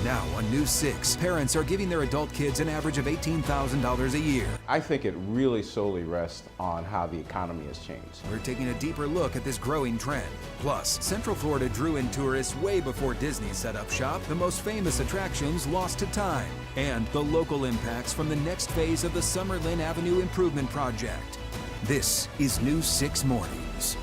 Now on News 6, parents are giving their adult kids an average of $18,000 a year. I think it really solely rests on how the economy has changed. We're taking a deeper look at this growing trend. Plus, Central Florida drew in tourists way before Disney set up shop. The most famous attractions lost to time. And the local impacts from the next phase of the Summerland Avenue improvement project. This is News 6 Mornings.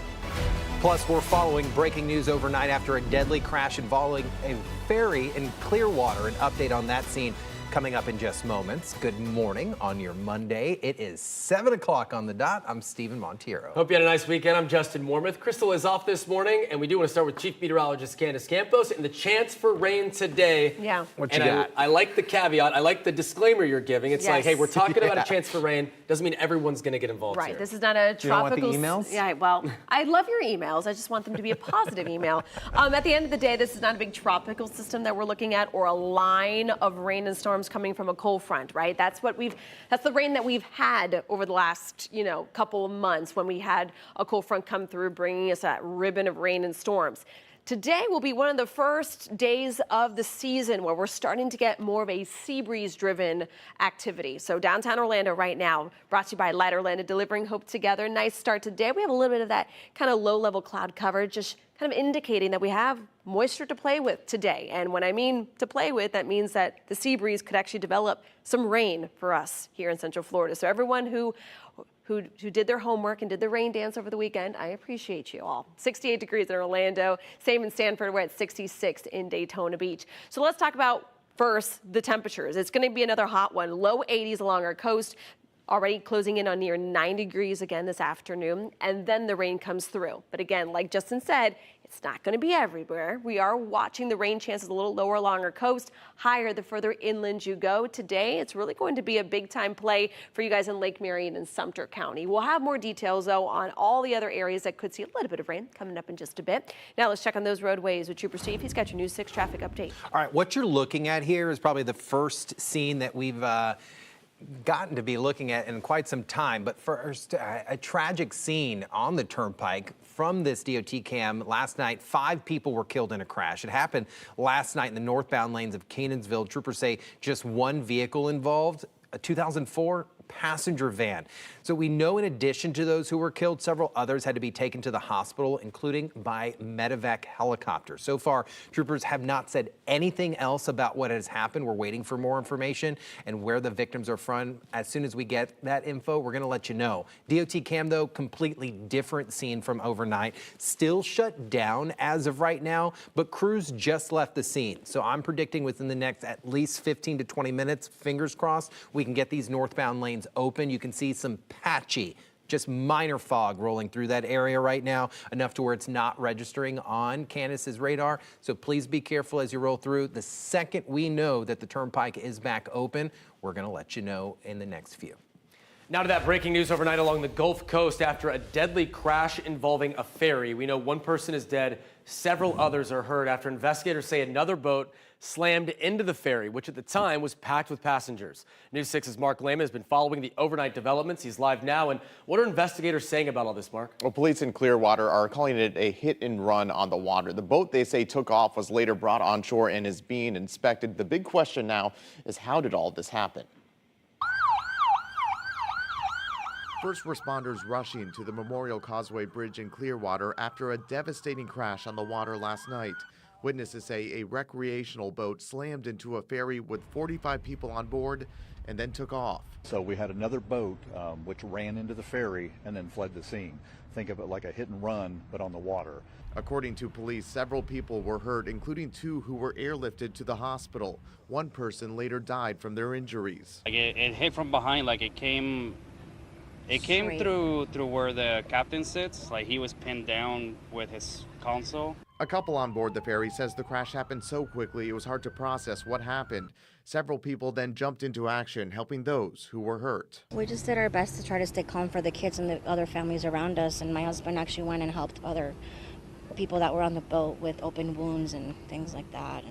Plus, we're following breaking news overnight after a deadly crash involving a ferry in Clearwater. An update on that scene coming up in just moments. Good morning on your Monday. It is 7 o'clock on the dot. I'm Stephen Montiero. Hope you had a nice weekend. I'm Justin Wormuth. Crystal is off this morning, and we do want to start with Chief Meteorologist Candace Campos and the chance for rain today. Yeah. What you got? I like the caveat. I like the disclaimer you're giving. It's like, hey, we're talking about a chance for rain. Doesn't mean everyone's going to get involved Right. here. This is not a Do you not want the tropical. emails? Yeah. Well, I love your emails. I just want them to be a positive email. At the end of the day, this is not a big tropical system that we're looking at, or a line of rain and storms coming from a cold front, right? That's the rain that we've had over the last, couple of months, when we had a cold front come through, bringing us that ribbon of rain and storms. Today will be one of the first days of the season where we're starting to get more of a sea breeze driven activity. So downtown Orlando right now, brought to you by Light Orlando, delivering hope together. Nice start today. We have a little bit of that kind of low level cloud coverage, just kind of indicating that we have moisture to play with today. And when I mean to play with, that means that the sea breeze could actually develop some rain for us here in Central Florida. So everyone who did their homework and did the rain dance over the weekend, I appreciate you all. 68 degrees in Orlando, same in Stanford. We're at 66 in Daytona Beach. So let's talk about first the temperatures. It's going to be another hot one. Low 80s along our coast, already closing in on near 90 degrees again this afternoon, and then the rain comes through. But again, like Justin said, it's not going to be everywhere. We are watching the rain chances a little lower along our coast, higher the further inland you go. Today, it's really going to be a big time play for you guys in Lake Marion and Sumter County. We'll have more details, though, on all the other areas that could see a little bit of rain coming up in just a bit. Now let's check on those roadways with Trooper Steve. He's got your News 6 traffic update. All right, what you're looking at here is probably the first scene that we've gotten to be looking at in quite some time. But first, a tragic scene on the Turnpike from this DOT cam last night. 5 people were killed in a crash. It happened last night in the northbound lanes of Canansville. Troopers say just one vehicle involved, a 2004 passenger van. So we know in addition to those who were killed, several others had to be taken to the hospital, including by medevac helicopter. So far, troopers have not said anything else about what has happened. We're waiting for more information and where the victims are from. As soon as we get that info, we're going to let you know. DOT cam, though, completely different scene from overnight. Still shut down as of right now, but crews just left the scene. So I'm predicting within the next at least 15 to 20 minutes, fingers crossed, we can get these northbound lanes open. You can see some patchy, just minor fog rolling through that area right now, enough to where it's not registering on Candace's radar. So please be careful as you roll through. The second we know that the Turnpike is back open, we're going to let you know in the next few. Now to that breaking news overnight along the Gulf Coast after a deadly crash involving a ferry. We know one person is dead, several others are hurt after investigators say another boat slammed into the ferry, which at the time was packed with passengers. News 6's Mark Lehman has been following the overnight developments. He's live now. And what are investigators saying about all this, Mark? Well, police in Clearwater are calling it a hit and run on the water. The boat, they say, took off, was later brought onshore and is being inspected. The big question now is, how did all this happen? First responders rushing to the Memorial Causeway Bridge in Clearwater after a devastating crash on the water last night. Witnesses say a recreational boat slammed into a ferry with 45 people on board and then took off. So we had another boat which ran into the ferry and then fled the scene. Think of it like a hit and run, but on the water. According to police, several people were hurt, including 2 who were airlifted to the hospital. One person later died from their injuries. It hit from behind, like it came through where the captain sits, like he was pinned down with his console. A couple on board the ferry says the crash happened so quickly it was hard to process what happened. Several people then jumped into action, helping those who were hurt. We just did our best to try to stay calm for the kids and the other families around us, and my husband actually went and helped other people that were on the boat with open wounds and things like that.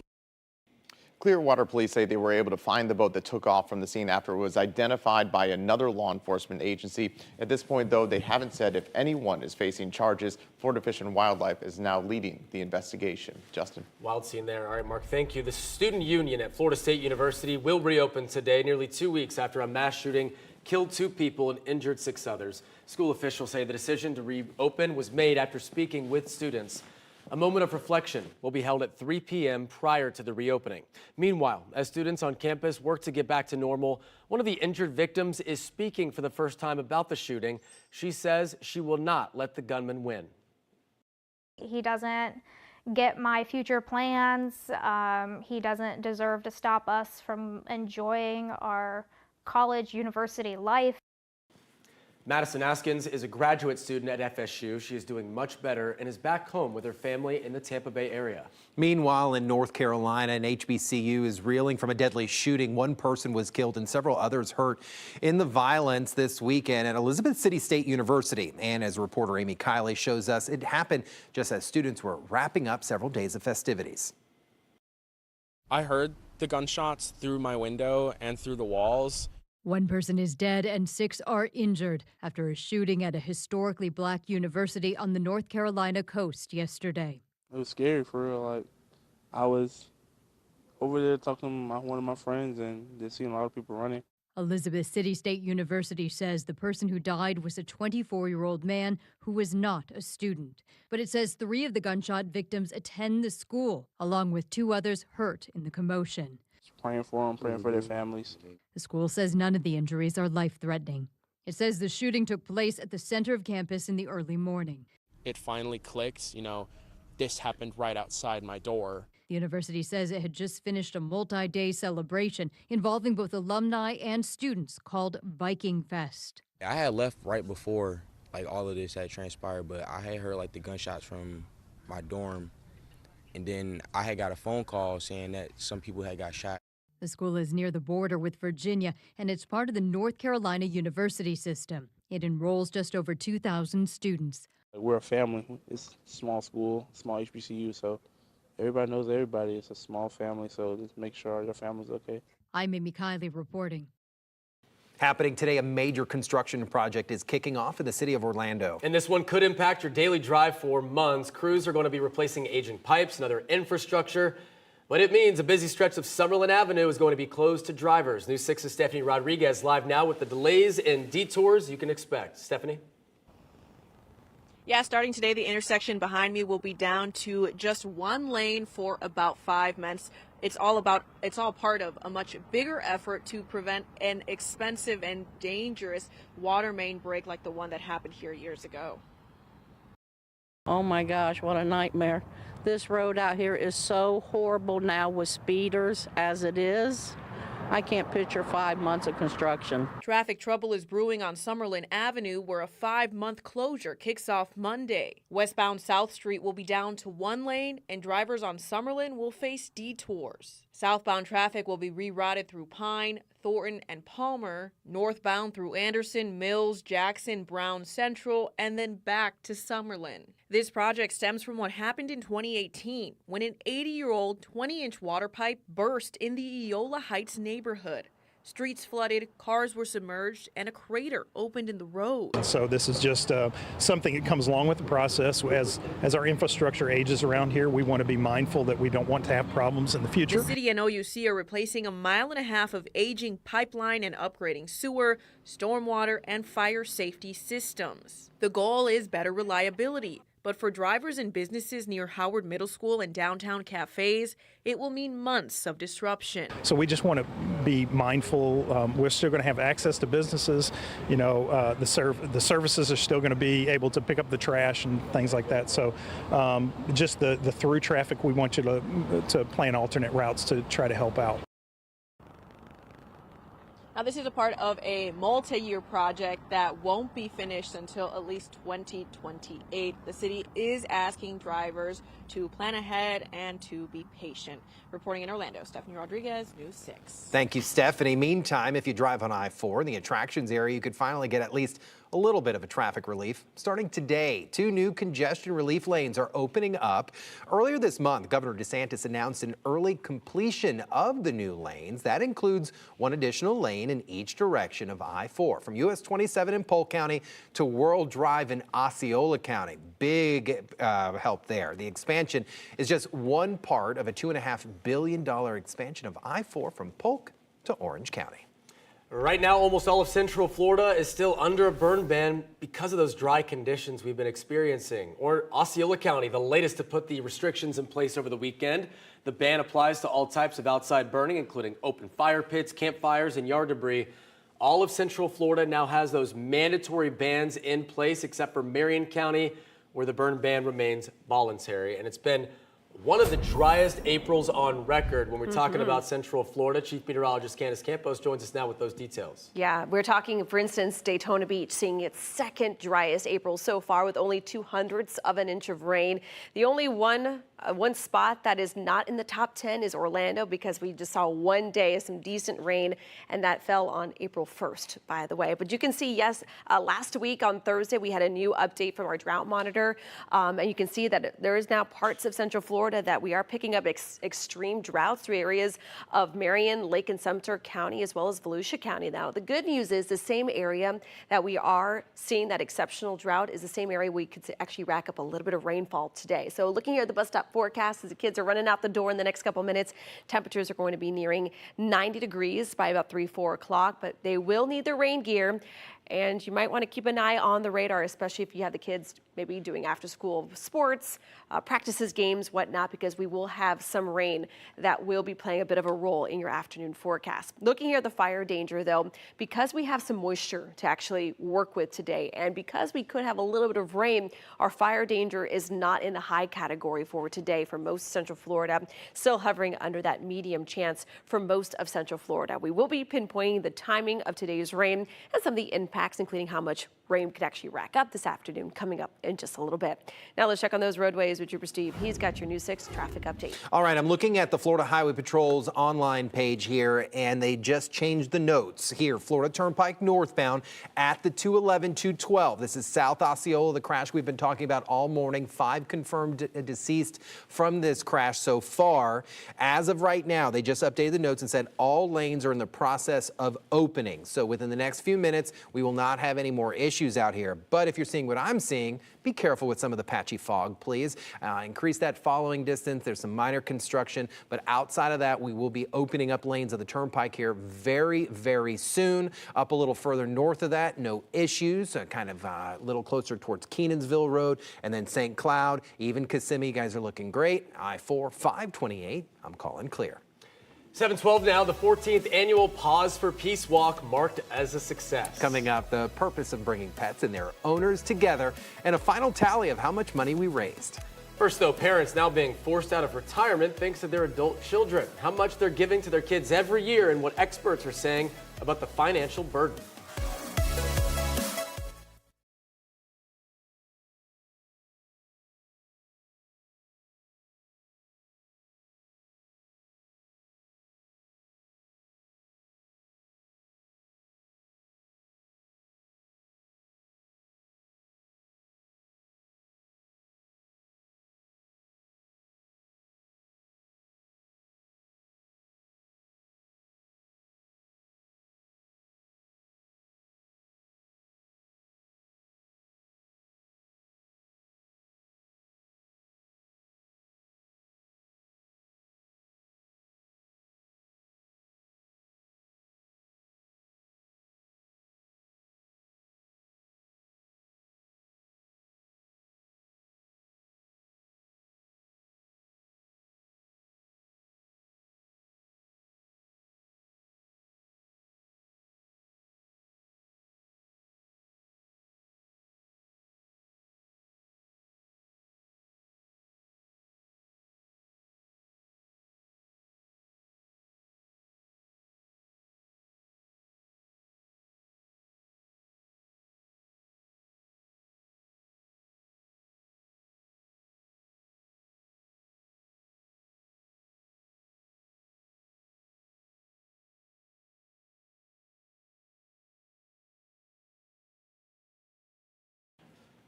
Clearwater police say they were able to find the boat that took off from the scene after it was identified by another law enforcement agency. At this point, though, they haven't said if anyone is facing charges. Florida Fish and Wildlife is now leading the investigation. Justin. Wild scene there. All right, Mark, thank you. The student union at Florida State University will reopen today, nearly 2 weeks after a mass shooting killed 2 people and injured 6 others. School officials say the decision to reopen was made after speaking with students. A moment of reflection will be held at 3 p.m. prior to the reopening. Meanwhile, as students on campus work to get back to normal, one of the injured victims is speaking for the first time about the shooting. She says she will not let the gunman win. He doesn't get my future plans. He doesn't deserve to stop us from enjoying our college, university life. Madison Askins is a graduate student at FSU. She is doing much better and is back home with her family in the Tampa Bay area. Meanwhile, in North Carolina, an HBCU is reeling from a deadly shooting. 1 person was killed and several others hurt in the violence this weekend at Elizabeth City State University. And as reporter Amy Kiley shows us, it happened just as students were wrapping up several days of festivities. I heard the gunshots through my window and through the walls. 1 person is dead and 6 are injured after a shooting at a historically black university on the North Carolina coast yesterday. It was scary for real. Like, I was over there talking to one of my friends and just seeing a lot of people running. Elizabeth City State University says the person who died was a 24-year-old man who was not a student. But it says 3 of the gunshot victims attend the school, along with 2 others hurt in the commotion. Praying for them, praying for their families. The school says none of the injuries are life-threatening. It says the shooting took place at the center of campus in the early morning. It finally clicked, this happened right outside my door. The university says it had just finished a multi-day celebration involving both alumni and students called Viking Fest. I had left right before all of this had transpired, but I had heard the gunshots from my dorm, and then I had got a phone call saying that some people had got shot. The school is near the border with Virginia, and it's part of the North Carolina University system. It enrolls just over 2,000 students. We're a family. It's a small school, small HBCU, so everybody knows everybody. It's a small family, so just make sure your family's okay. I'm Amy Kiley reporting. Happening today, a major construction project is kicking off in the city of Orlando. And this one could impact your daily drive for months. Crews are going to be replacing aging pipes and other infrastructure. But it means a busy stretch of Summerland Avenue is going to be closed to drivers. News 6's Stephanie Rodriguez live now with the delays and detours you can expect. Stephanie? Yeah, starting today, the intersection behind me will be down to just 1 lane for about 5 minutes. It's all part of a much bigger effort to prevent an expensive and dangerous water main break like the one that happened here years ago. Oh my gosh, what a nightmare. This road out here is so horrible now with speeders as it is. I can't picture 5 months of construction. Traffic trouble is brewing on Summerland Avenue, where a 5-month closure kicks off Monday. Westbound South Street will be down to 1 lane, and drivers on Summerland will face detours. Southbound traffic will be rerouted through Pine, Thornton, and Palmer, northbound through Anderson, Mills, Jackson, Brown Central, and then back to Summerland. This project stems from what happened in 2018 when an 80-year-old 20-inch water pipe burst in the Eola Heights neighborhood. Streets flooded, cars were submerged, and a crater opened in the road. So this is just something that comes along with the process. As our infrastructure ages around here, we want to be mindful that we don't want to have problems in the future. The city and OUC are replacing 1.5 miles of aging pipeline and upgrading sewer, stormwater, and fire safety systems. The goal is better reliability. But for drivers and businesses near Howard Middle School and downtown cafes, it will mean months of disruption. So we just want to be mindful. We're still going to have access to businesses. The services are still going to be able to pick up the trash and things like that. So just the through traffic, we want you to plan alternate routes to try to help out. Now, this is a part of a multi-year project that won't be finished until at least 2028. The city is asking drivers to plan ahead and to be patient. Reporting in Orlando, Stephanie Rodriguez, News 6. Thank you, Stephanie. Meantime, if you drive on I-4 in the attractions area, you could finally get at least a little bit of a traffic relief. Starting today, 2 new congestion relief lanes are opening up. Earlier this month, Governor DeSantis announced an early completion of the new lanes. That includes 1 additional lane in each direction of I-4 from US 27 in Polk County to World Drive in Osceola County. Big help there. The expansion is just one part of a $2.5 billion expansion of I-4 from Polk to Orange County. Right now, almost all of Central Florida is still under a burn ban because of those dry conditions we've been experiencing. Or Osceola County, the latest to put the restrictions in place over the weekend. The ban applies to all types of outside burning, including open fire pits, campfires, and yard debris. All of Central Florida now has those mandatory bans in place, except for Marion County, where the burn ban remains voluntary. And it's been one of the driest Aprils on record when we're talking about Central Florida. Chief Meteorologist Candace Campos joins us now with those details. Yeah, we're talking, for instance, Daytona Beach seeing its second driest April so far with only 0.02 of an inch of rain. The only one spot that is not in the top 10 is Orlando, because we just saw one day of some decent rain, and that fell on April 1st, by the way. But you can see, yes, last week on Thursday, we had a new update from our drought monitor, and you can see that there is now parts of Central Florida that we are picking up extreme droughts through areas of Marion, Lake and Sumter County, as well as Volusia County. Now, the good news is the same area that we are seeing that exceptional drought is the same area we could actually rack up a little bit of rainfall today. So looking here at the bus stop forecast, as the kids are running out the door in the next couple minutes, temperatures are going to be nearing 90 degrees by about 3-4 o'clock, but they will need their rain gear. And you might want to keep an eye on the radar, especially if you have the kids maybe doing after-school sports, practices, games, whatnot, because we will have some rain that will be playing a bit of a role in your afternoon forecast. Looking here at the fire danger, though, because we have some moisture to actually work with today, and because we could have a little bit of rain, our fire danger is not in the high category for today for most Central Florida, still hovering under that medium chance for most of Central Florida. We will be pinpointing the timing of today's rain and some of the impacts, including how much rain could actually rack up this afternoon, coming up in just a little bit. Now let's check on those roadways with Trooper Steve. He's got your News 6 traffic update. All right, I'm looking at the Florida Highway Patrol's online page here, and they just changed the notes here. Florida Turnpike northbound at the 211-212. This is South Osceola, the crash we've been talking about all morning. 5 confirmed deceased from this crash so far. As of right now, they just updated the notes and said all lanes are in the process of opening. So within the next few minutes, we will not have any more issues out here. But if you're seeing what I'm seeing, be careful with some of the patchy fog, please. Increase that following distance. There's some minor construction, but outside of that, we will be opening up lanes of the Turnpike here very, very soon. Up a little further north of that, no issues. Kind of a little closer towards Kenansville Road and then St. Cloud, even Kissimmee. You guys are looking great. I-4, 528. I'm calling clear. 7:12 now, the 14th annual Paws for Peace Walk marked as a success. Coming up, the purpose of bringing pets and their owners together, and a final tally of how much money we raised. First, though, parents now being forced out of retirement thanks to their adult children, how much they're giving to their kids every year, and what experts are saying about the financial burden.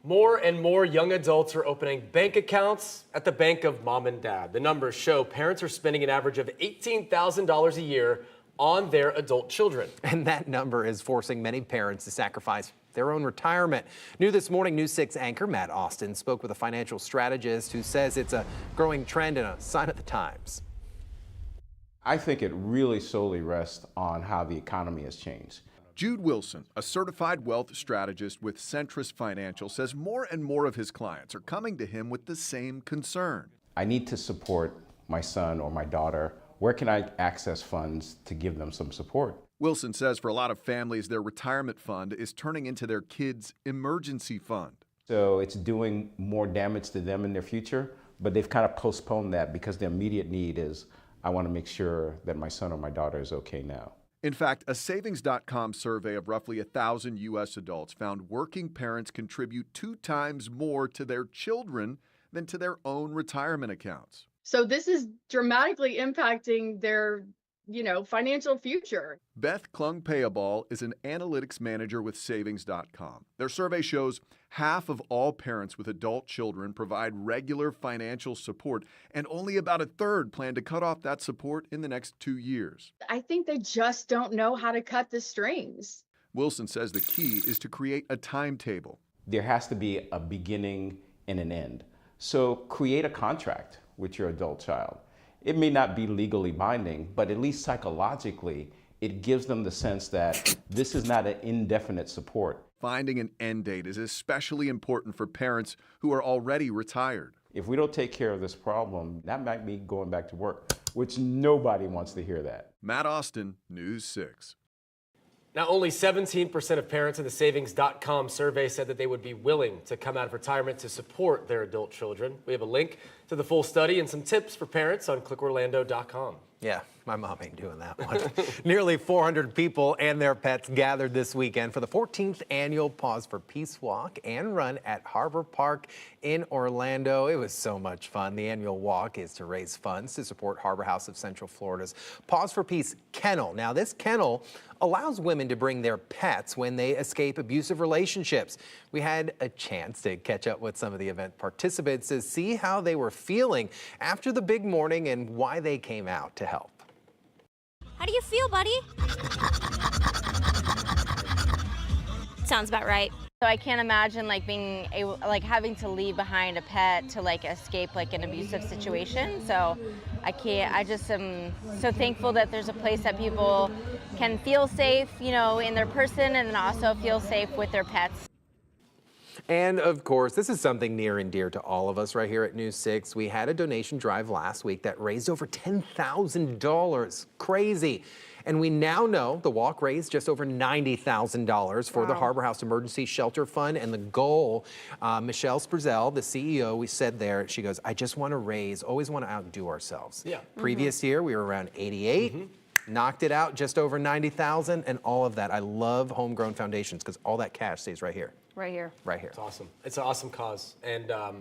More and more young adults are opening bank accounts at the bank of mom and dad. The numbers show parents are spending an average of $18,000 a year on their adult children. And that number is forcing many parents to sacrifice their own retirement. New this morning, News 6 anchor Matt Austin spoke with a financial strategist who says it's a growing trend and a sign of the times. I think it really solely rests on how the economy has changed. Jude Wilson, a certified wealth strategist with Centris Financial, says more and more of his clients are coming to him with the same concern. I need to support my son or my daughter. Where can I access funds to give them some support? Wilson says for a lot of families, their retirement fund is turning into their kids' emergency fund. So it's doing more damage to them in their future, but they've kind of postponed that because the immediate need is, I want to make sure that my son or my daughter is okay now. In fact, a Savings.com survey of roughly 1,000 U.S. adults found working parents contribute 2 times more to their children than to their own retirement accounts. So this is dramatically impacting their, financial future. Beth Klung-Payabal is an analytics manager with Savings.com. Their survey shows half of all parents with adult children provide regular financial support, and only about a third plan to cut off that support in the next 2 years. I think they just don't know how to cut the strings. Wilson says the key is to create a timetable. There has to be a beginning and an end. So create a contract with your adult child. It may not be legally binding, but at least psychologically, it gives them the sense that this is not an indefinite support. Finding an end date is especially important for parents who are already retired. If we don't take care of this problem, that might be going back to work, which nobody wants to hear that. Matt Austin, News 6. Now, only 17% of parents in the Savings.com survey said that they would be willing to come out of retirement to support their adult children. We have a link to the full study and some tips for parents on clickorlando.com. Yeah, my mom ain't doing that one. Nearly 400 people and their pets gathered this weekend for the 14th annual Paws for Peace walk and run at Harbor Park in Orlando. It was so much fun. The annual walk is to raise funds to support Harbor House of Central Florida's Paws for Peace kennel. Now, this kennel allows women to bring their pets when they escape abusive relationships. We had a chance to catch up with some of the event participants to see how they were feeling after the big morning and why they came out to help. How do you feel, buddy? Sounds about right. So I can't imagine being able, having to leave behind a pet to escape an abusive situation. So I just am so thankful that there's a place that people can feel safe, in their person, and then also feel safe with their pets. And of course, this is something near and dear to all of us right here at News 6. We had a donation drive last week that raised over $10,000. Crazy. And we now know the walk raised just over $90,000 for the Harbor House Emergency Shelter Fund. And the goal, Michelle Spurzel, the CEO, we said there, she goes, I just want to always want to outdo ourselves. Yeah. Previous year, we were around 88. Knocked it out just over 90,000, and all of that. I love homegrown foundations because all that cash stays right here. Right here. Right here. It's awesome. It's an awesome cause, and a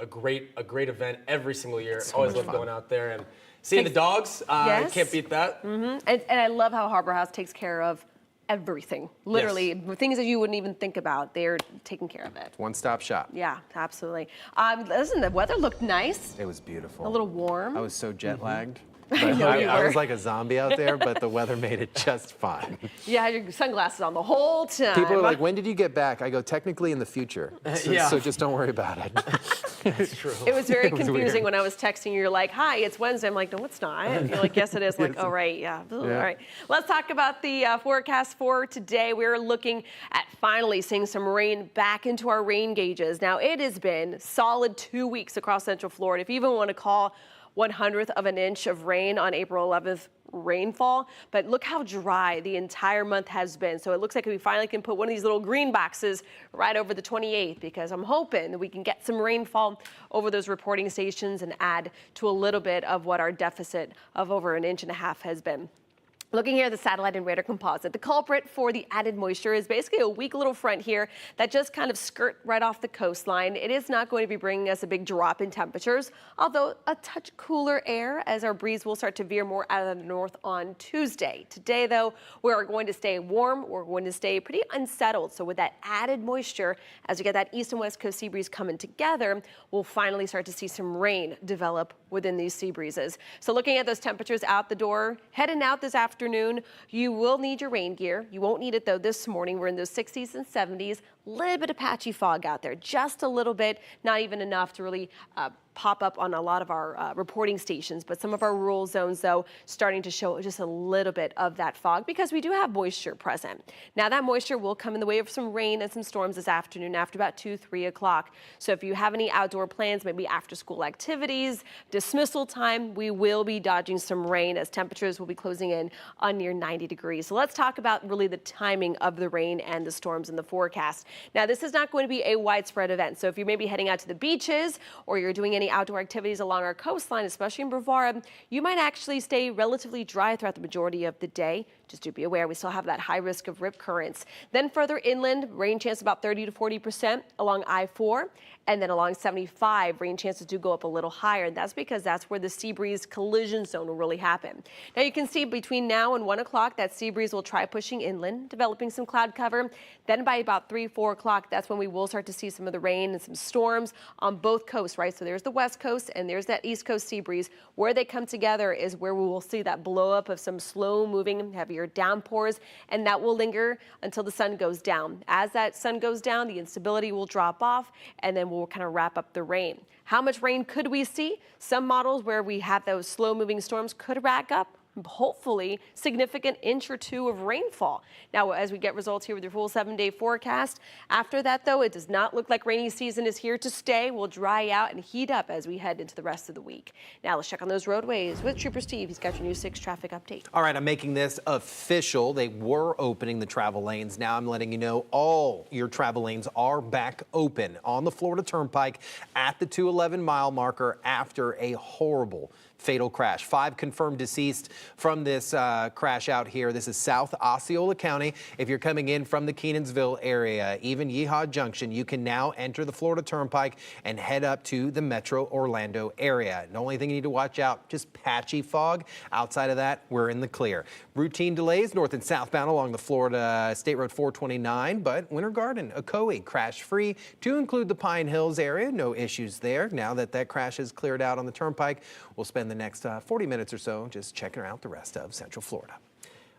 great event every single year. So Always much love fun. going out there and seeing the dogs. Yes. Can't beat that. And I love how Harbor House takes care of everything. Literally, things that you wouldn't even think about, they're taking care of it. One-stop shop. Yeah, absolutely. Listen, the weather looked nice. It was beautiful. A little warm. I was so jet-lagged. I know you I were. was like a zombie out there, but the weather made it just fine. You had your sunglasses on the whole time. People are like, when did you get back? I go, technically in the future. So just don't worry about it. That's true. It was very It was confusing weird. when I was texting you. You're like, hi, it's Wednesday. I'm like, no, it's not. And you're like, yes, it is. I'm like, oh, right, yeah. All right. Let's talk about the forecast for today. We're looking at finally seeing some rain back into our rain gauges. Now, it has been solid 2 weeks across Central Florida. If you even want to call 1/100th of an inch of rain on April 11th rainfall, but look how dry the entire month has been. So it looks like we finally can put one of these little green boxes right over the 28th, because I'm hoping that we can get some rainfall over those reporting stations and add to a little bit of what our deficit of over 1.5 inches has been. Looking here at the satellite and radar composite, the culprit for the added moisture is basically a weak little front here that just kind of skirt right off the coastline. It is not going to be bringing us a big drop in temperatures, although a touch cooler air as our breeze will start to veer more out of the north on Tuesday. Today, though, we're going to stay warm. We're going to stay pretty unsettled. So with that added moisture, as we get that east and west coast sea breeze coming together, we'll finally start to see some rain develop within these sea breezes. So looking at those temperatures out the door, heading out this afternoon, you will need your rain gear. You won't need it though this morning. We're in those 60s and 70s. A little bit of patchy fog out there, just a little bit, not even enough to really pop up on a lot of our reporting stations, but some of our rural zones, though, starting to show just a little bit of that fog because we do have moisture present. Now, that moisture will come in the way of some rain and some storms this afternoon after about 2, 3 o'clock. So if you have any outdoor plans, maybe after school activities, dismissal time, we will be dodging some rain as temperatures will be closing in on near 90 degrees. So let's talk about really the timing of the rain and the storms in the forecast. Now, this is not going to be a widespread event. So if you're maybe heading out to the beaches or you're doing any outdoor activities along our coastline, especially in Brevard, you might actually stay relatively dry throughout the majority of the day. Just to be aware, we still have that high risk of rip currents. Then further inland, rain chance about 30 to 40% along I-4, and then along 75, rain chances do go up a little higher. And that's because that's where the sea breeze collision zone will really happen. Now you can see between now and 1 o'clock, that sea breeze will try pushing inland, developing some cloud cover. Then by about 3, 4 o'clock, that's when we will start to see some of the rain and some storms on both coasts, right? So there's the west coast and there's that east coast sea breeze. Where they come together is where we will see that blow up of some slow moving, heavier downpours, and that will linger until the sun goes down. As that sun goes down, the instability will drop off, and then we'll kind of wrap up the rain. How much rain could we see? Some models where we have those slow moving storms could rack up hopefully significant inch or 2 of rainfall. Now, as we get results here with your full 7-day forecast, after that, though, it does not look like rainy season is here to stay. We'll dry out and heat up as we head into the rest of the week. Now, let's check on those roadways with Trooper Steve. He's got your News 6 traffic update. All right, I'm making this official. They were opening the travel lanes. Now I'm letting you know all your travel lanes are back open on the Florida Turnpike at the 211 mile marker after a horrible fatal crash. 5 confirmed deceased from this crash out here. This is South Osceola County. If you're coming in from the Kenansville area, even Yeehaw Junction, you can now enter the Florida Turnpike and head up to the Metro Orlando area. The only thing you need to watch out, just patchy fog. Outside of that, we're in the clear. Routine delays north and southbound along the Florida State Road 429, but Winter Garden, Ocoee, crash-free to include the Pine Hills area. No issues there. Now that that crash is cleared out on the Turnpike, we'll spend the next 40 minutes or so just checking out the rest of Central Florida.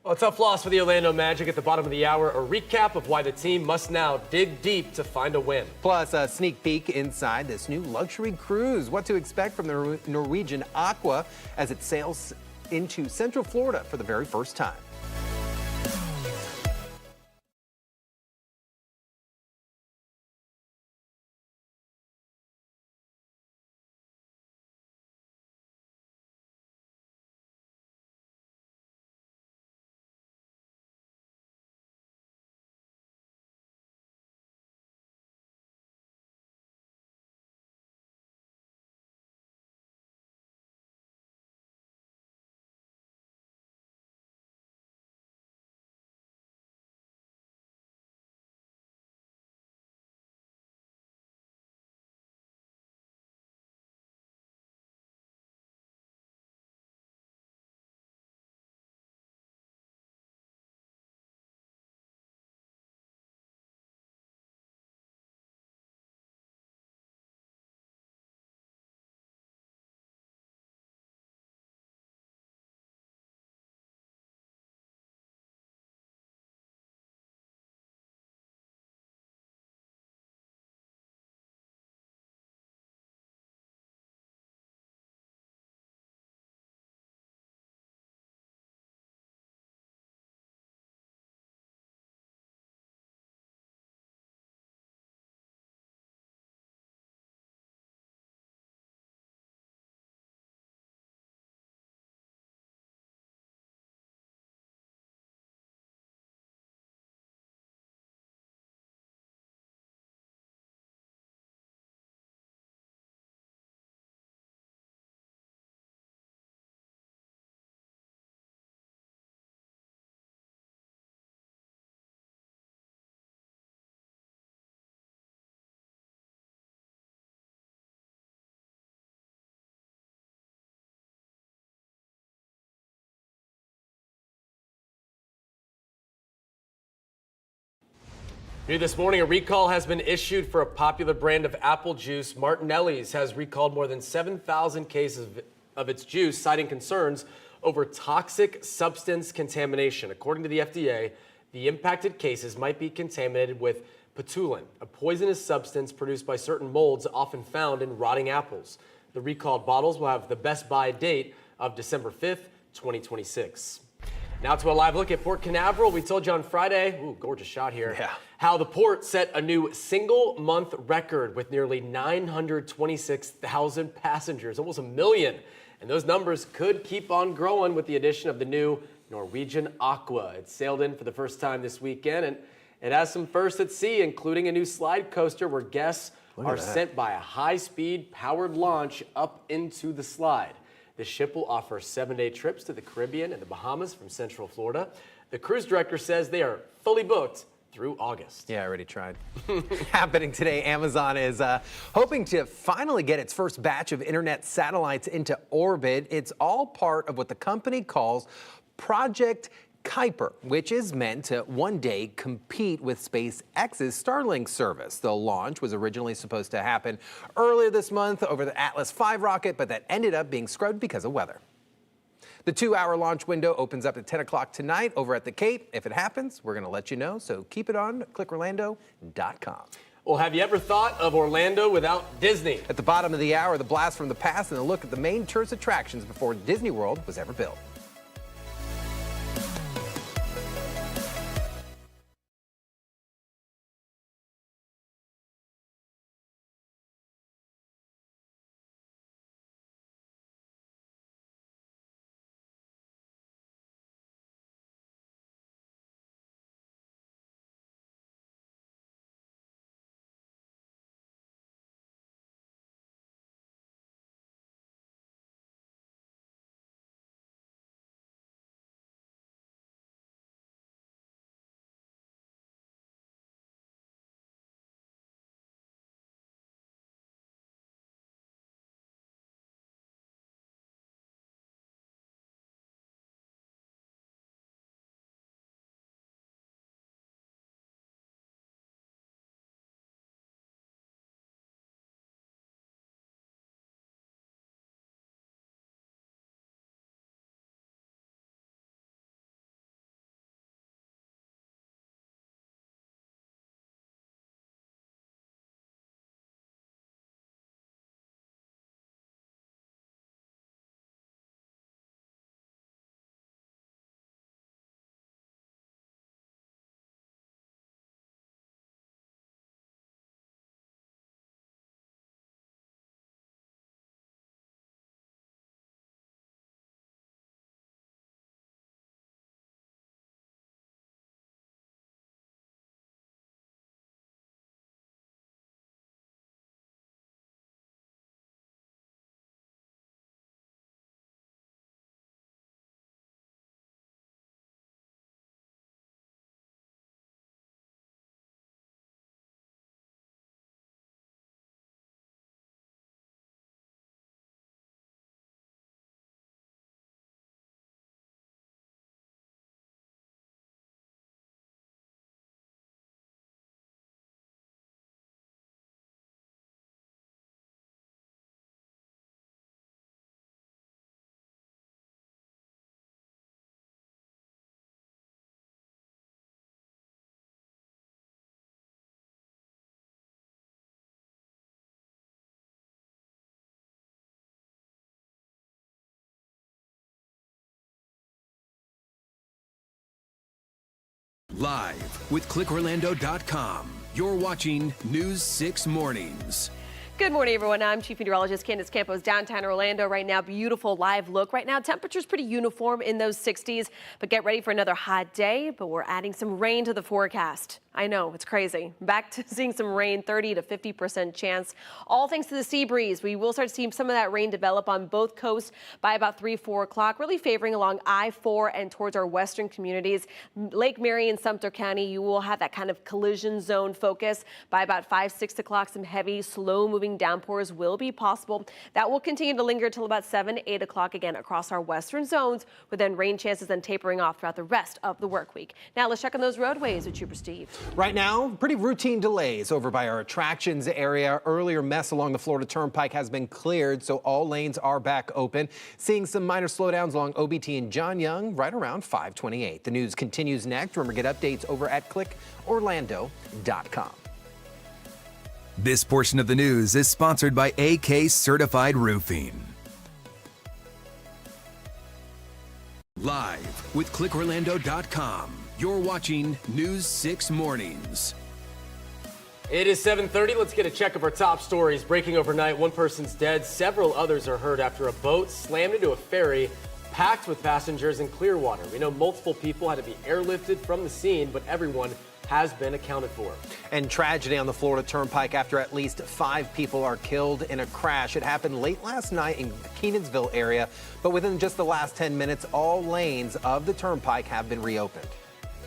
Well, tough loss for the Orlando Magic at the bottom of the hour. A recap of why the team must now dig deep to find a win. Plus, a sneak peek inside this new luxury cruise. What to expect from the Norwegian Aqua as it sails into Central Florida for the very first time. New this morning, a recall has been issued for a popular brand of apple juice. Martinelli's has recalled more than 7,000 cases of its juice, citing concerns over toxic substance contamination. According to the FDA, the impacted cases might be contaminated with patulin, a poisonous substance produced by certain molds often found in rotting apples. The recalled bottles will have the best buy date of December 5th, 2026. Now to a live look at Port Canaveral. We told you on Friday, ooh, gorgeous shot here, how the port set a new single-month record with nearly 926,000 passengers, almost 1 million. And those numbers could keep on growing with the addition of the new Norwegian Aqua. It sailed in for the first time this weekend, and it has some firsts at sea, including a new slide coaster where guests are sent by a high-speed powered launch up into the slide. The ship will offer 7-day trips to the Caribbean and the Bahamas from Central Florida. The cruise director says they are fully booked through August. Yeah, I already tried. Happening today, Amazon is hoping to finally get its first batch of internet satellites into orbit. It's all part of what the company calls Project Kuiper, which is meant to one day compete with SpaceX's Starlink service. The launch was originally supposed to happen earlier this month over the Atlas V rocket, but that ended up being scrubbed because of weather. The 2-hour launch window opens up at 10 o'clock tonight over at the Cape. If it happens, we're going to let you know, so keep it on clickorlando.com. Well, have you ever thought of Orlando without Disney? At the bottom of the hour, the blast from the past and a look at the main tourist attractions before Disney World was ever built. Live with clickorlando.com. You're watching News 6 Mornings. Good morning, everyone. I'm Chief Meteorologist Candace Campos, downtown Orlando right now. Beautiful live look. Right now, temperatures pretty uniform in those 60s, but get ready for another hot day. But we're adding some rain to the forecast. I know, it's crazy. Back to seeing some rain, 30 to 50% chance. All thanks to the sea breeze. We will start seeing some of that rain develop on both coasts by about 3-4 o'clock, really favoring along I-4 and towards our western communities. Lake Mary and Sumter County, you will have that kind of collision zone focus. By about 5-6 o'clock, some heavy, slow-moving downpours will be possible. That will continue to linger till about 7-8 o'clock again across our western zones, with then rain chances then tapering off throughout the rest of the work week. Now let's check on those roadways with Trooper Steve. Right now, pretty routine delays over by our attractions area. Earlier mess along the Florida Turnpike has been cleared, so all lanes are back open. Seeing some minor slowdowns along OBT and John Young right around 528. The news continues next. Remember, get updates over at clickorlando.com. This portion of the news is sponsored by AK Certified Roofing. Live with clickorlando.com. You're watching News 6 Mornings. It is 7:30. Let's get a check of our top stories. Breaking overnight, one person's dead. Several others are hurt after a boat slammed into a ferry packed with passengers in Clearwater. We know multiple people had to be airlifted from the scene, but everyone has been accounted for. And tragedy on the Florida Turnpike after at least 5 people are killed in a crash. It happened late last night in the Kenansville area, but within just the last 10 minutes, all lanes of the Turnpike have been reopened.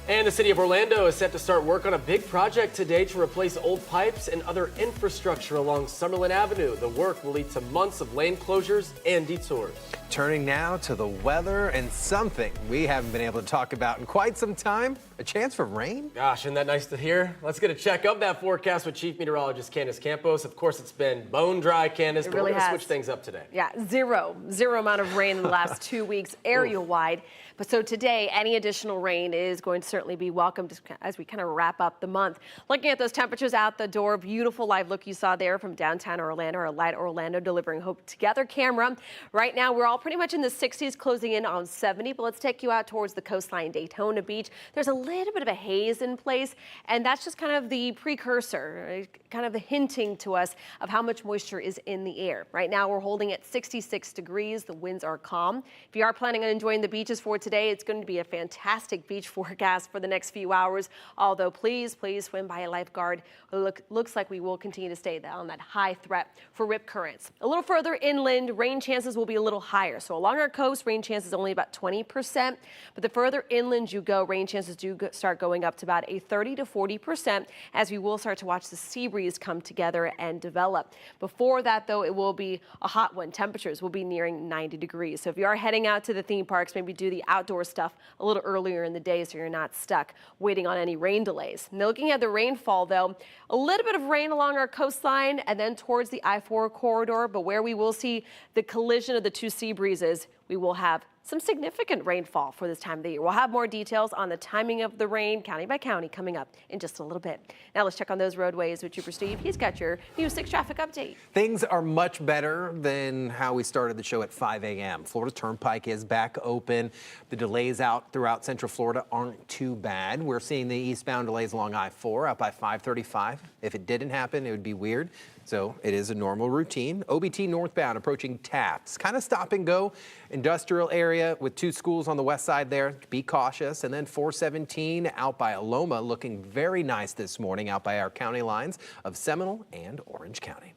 And the city of Orlando is set to start work on a big project today to replace old pipes and other infrastructure along Summerland Avenue. The work will lead to months of lane closures and detours. Turning now to the weather and something we haven't been able to talk about in quite some time, a chance for rain. Gosh, isn't that nice to hear? Let's get a check of that forecast with Chief Meteorologist Candace Campos. Of course, it's been bone dry, Candace, but we're going to switch things up today. Yeah, zero amount of rain in the last 2 weeks area-wide. But so today, any additional rain is going to certainly be welcomed as we kind of wrap up the month. Looking at those temperatures out the door, beautiful live look you saw there from downtown Orlando, our Light Orlando delivering hope together camera. Right now, we're all pretty much in the 60s, closing in on 70, but let's take you out towards the coastline, Daytona Beach. There's a little bit of a haze in place, and that's just kind of the precursor, kind of the hinting to us of how much moisture is in the air. Right now, we're holding at 66 degrees. The winds are calm. If you are planning on enjoying the beaches for today, it's going to be a fantastic beach forecast for the next few hours, although please swim by a lifeguard. Looks like we will continue to stay on that high threat for rip currents. A little further inland, rain chances will be a little higher. So along our coast, rain chances only about 20%, but the further inland you go, rain chances do start going up to about a 30 to 40% as we will start to watch the sea breeze come together and develop. Before that, though, it will be a hot one. Temperatures will be nearing 90 degrees. So if you are heading out to the theme parks, maybe do the outdoor stuff a little earlier in the day so you're not stuck waiting on any rain delays. Now, looking at the rainfall, though, a little bit of rain along our coastline and then towards the I-4 corridor, but where we will see the collision of the two sea breezes, we will have some significant rainfall for this time of the year. We'll have more details on the timing of the rain, county by county, coming up in just a little bit. Now let's check on those roadways with Trooper Steve. He's got your News 6 traffic update. Things are much better than how we started the show at 5 a.m. Florida Turnpike is back open. The delays out throughout Central Florida aren't too bad. We're seeing the eastbound delays along I-4 out by 535. If it didn't happen, it would be weird. So it is a normal routine. OBT northbound approaching Taps. Kind of stop and go. Industrial area with 2 schools on the west side there. Be cautious. And then 417 out by Aloma looking very nice this morning out by our county lines of Seminole and Orange County.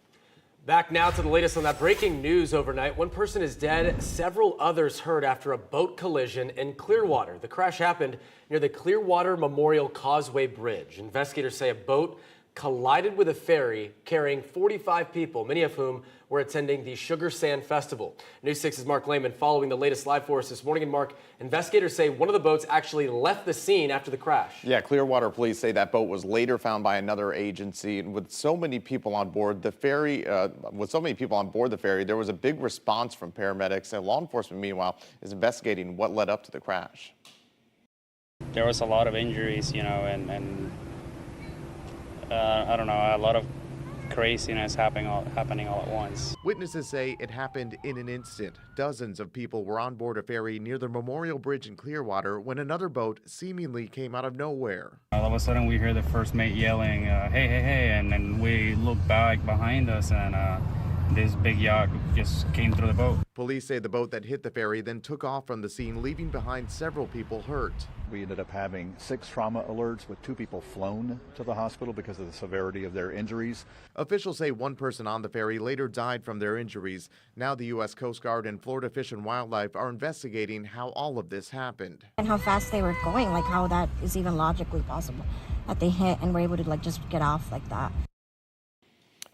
Back now to the latest on that breaking news overnight. One person is dead, several others hurt after a boat collision in Clearwater. The crash happened near the Clearwater Memorial Causeway Bridge. Investigators say a boat collided with a ferry carrying 45 people, many of whom were attending the Sugar Sand Festival. News 6's Mark Lehman following the latest live for us this morning. And Mark, investigators say one of the boats actually left the scene after the crash. Yeah, Clearwater police say that boat was later found by another agency. And with so many people on board the ferry, there was a big response from paramedics. And law enforcement, meanwhile, is investigating what led up to the crash. There was a lot of injuries, you know, and I don't know, a lot of craziness happening all at once. Witnesses say it happened in an instant. Dozens of people were on board a ferry near the Memorial Bridge in Clearwater when another boat seemingly came out of nowhere. All of a sudden we hear the first mate yelling, hey, hey, hey, and then we look back behind us and this big yacht just came through the boat. Police say the boat that hit the ferry then took off from the scene, leaving behind several people hurt. We ended up having 6 trauma alerts with 2 people flown to the hospital because of the severity of their injuries. Officials say one person on the ferry later died from their injuries. Now the U.S. Coast Guard and Florida Fish and Wildlife are investigating how all of this happened. And how fast they were going, like how that is even logically possible, that they hit and were able to just get off like that.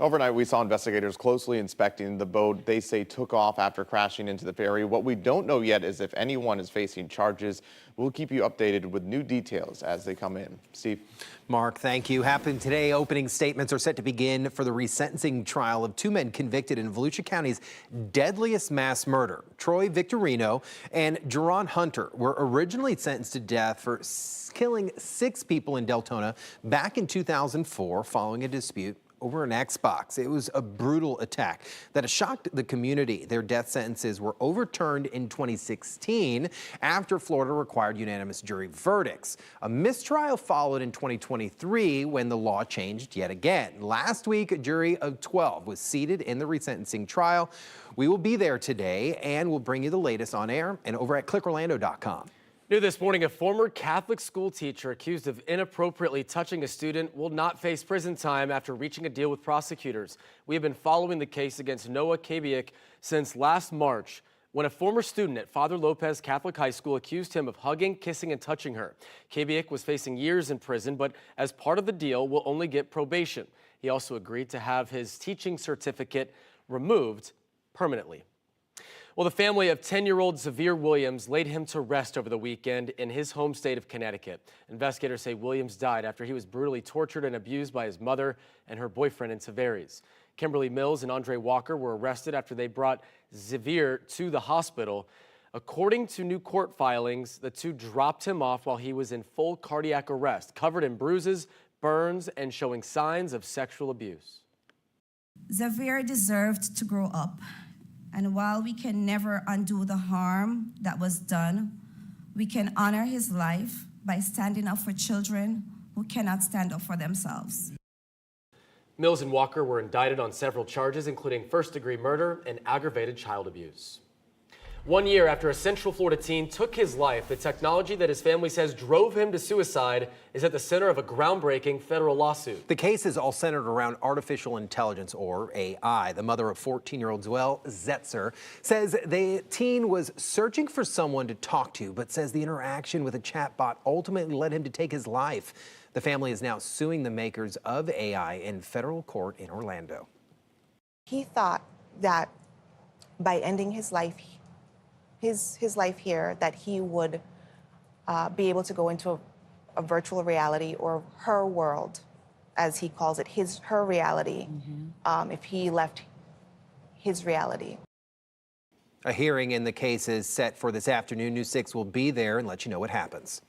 Overnight, we saw investigators closely inspecting the boat they say took off after crashing into the ferry. What we don't know yet is if anyone is facing charges. We'll keep you updated with new details as they come in. Steve. Mark, thank you. Happening today, opening statements are set to begin for the resentencing trial of two men convicted in Volusia County's deadliest mass murder. Troy Victorino and Jerron Hunter were originally sentenced to death for killing 6 people in Deltona back in 2004 following a dispute over an Xbox. It was a brutal attack that shocked the community. Their death sentences were overturned in 2016 after Florida required unanimous jury verdicts. A mistrial followed in 2023 when the law changed yet again. Last week, a jury of 12 was seated in the resentencing trial. We will be there today, and we'll bring you the latest on air and over at clickorlando.com. New this morning, a former Catholic school teacher accused of inappropriately touching a student will not face prison time after reaching a deal with prosecutors. We have been following the case against Noah Kabiak since last March, when a former student at Father Lopez Catholic High School accused him of hugging, kissing, and touching her. Kabiak was facing years in prison, but as part of the deal, will only get probation. He also agreed to have his teaching certificate removed permanently. Well, the family of 10-year-old Xavier Williams laid him to rest over the weekend in his home state of Connecticut. Investigators say Williams died after he was brutally tortured and abused by his mother and her boyfriend in Tavares. Kimberly Mills and Andre Walker were arrested after they brought Xavier to the hospital. According to new court filings, the two dropped him off while he was in full cardiac arrest, covered in bruises, burns, and showing signs of sexual abuse. Xavier deserved to grow up. And while we can never undo the harm that was done, we can honor his life by standing up for children who cannot stand up for themselves. Mills and Walker were indicted on several charges, including first-degree murder and aggravated child abuse. 1 year after a Central Florida teen took his life, the technology that his family says drove him to suicide is at the center of a groundbreaking federal lawsuit. The case is all centered around artificial intelligence, or AI. The mother of 14-year-old Zoel Zetzer says the teen was searching for someone to talk to, but says the interaction with a chatbot ultimately led him to take his life. The family is now suing the makers of AI in federal court in Orlando. He thought that by ending his life, his life here, that he would be able to go into a virtual reality, or her world, as he calls it, her reality, if he left his reality. A hearing in the case is set for this afternoon. News 6 will be there and let you know what happens.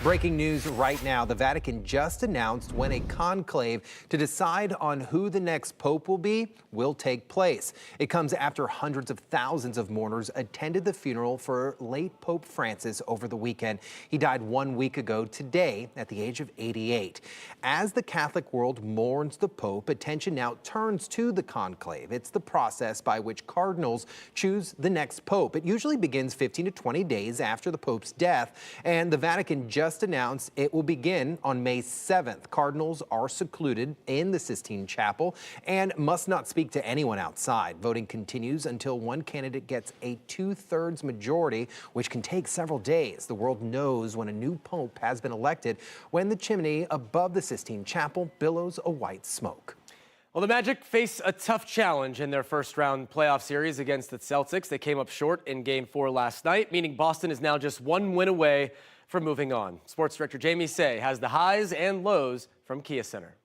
Breaking news right now, the Vatican just announced when a conclave to decide on who the next pope will be will take place. It comes after hundreds of thousands of mourners attended the funeral for late Pope Francis over the weekend. He died 1 week ago today at the age of 88. As the Catholic world mourns the Pope, attention now turns to the conclave. It's the process by which cardinals choose the next pope. It usually begins 15 to 20 days after the Pope's death, and the Vatican just announced it will begin on May 7th. Cardinals are secluded in the Sistine Chapel and must not speak to anyone outside. Voting continues until one candidate gets a 2/3 majority, which can take several days. The world knows when a new pope has been elected when the chimney above the Sistine Chapel billows a white smoke. Well, the Magic face a tough challenge in their first-round playoff series against the Celtics. They came up short in Game 4 last night, meaning Boston is now just one win away from moving on. Sports director Jamie Say has the highs and lows from Kia Center.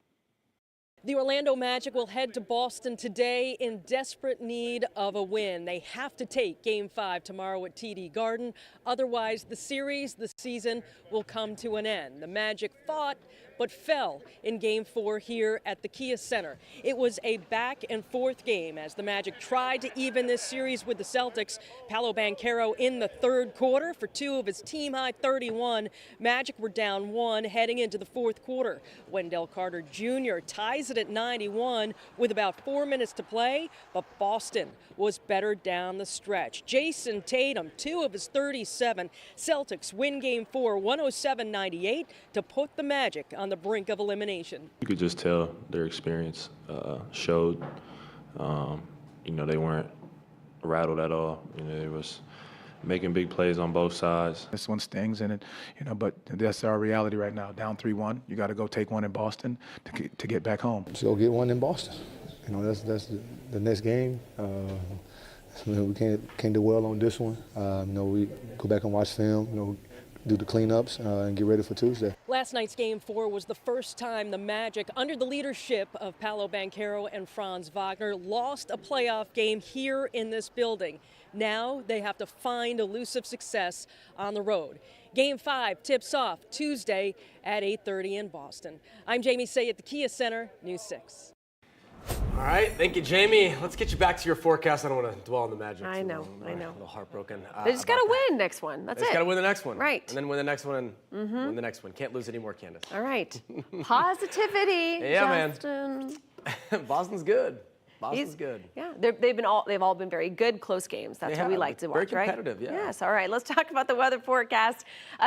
The Orlando Magic will head to Boston today in desperate need of a win. They have to take Game 5 tomorrow at TD Garden. Otherwise, the season will come to an end. The Magic fought but fell in Game 4 here at the Kia Center. It was a back-and-forth game as the Magic tried to even this series with the Celtics. Paolo Banchero in the third quarter for 2 of his team-high 31. Magic were down 1 heading into the fourth quarter. Wendell Carter Jr. ties it at 91 with about 4 minutes to play, but Boston was better down the stretch. Jason Tatum, 2 of his 37. Celtics win Game 4 107-98 to put the Magic on the brink of elimination. You could just tell their experience showed. They weren't rattled at all. It was making big plays on both sides. This one stings, and but that's our reality right now. Down 3-1, you got to go take one in Boston to get back home. Let's go get one in Boston. That's the next game. We can't do well on this one. We go back and watch film. Do the cleanups and get ready for Tuesday. Last night's Game 4 was the first time the Magic, under the leadership of Paolo Banchero and Franz Wagner, lost a playoff game here in this building. Now they have to find elusive success on the road. Game 5 tips off Tuesday at 8:30 in Boston. I'm Jamie Say at the Kia Center, News 6. All right, thank you, Jamie. Let's get you back to your forecast. I don't want to dwell on the Magic. I know. A little heartbroken. They just got to win next one. That's it. They just got to win the next one. Right. And then win the next one and win the next one. Can't lose anymore, Candace. All right. Positivity, Yeah, Justin. man. Boston's good. Boston's good. Yeah, they've all been very good, close games. That's what we like to watch, very right? competitive, yeah. Yes, all right. Let's talk about the weather forecast.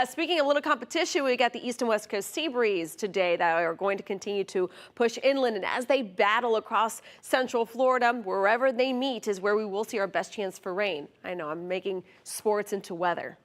Speaking of little competition, we got the east and west coast sea breeze today that are going to continue to push inland. And as they battle across central Florida, wherever they meet is where we will see our best chance for rain. I know, I'm making sports into weather.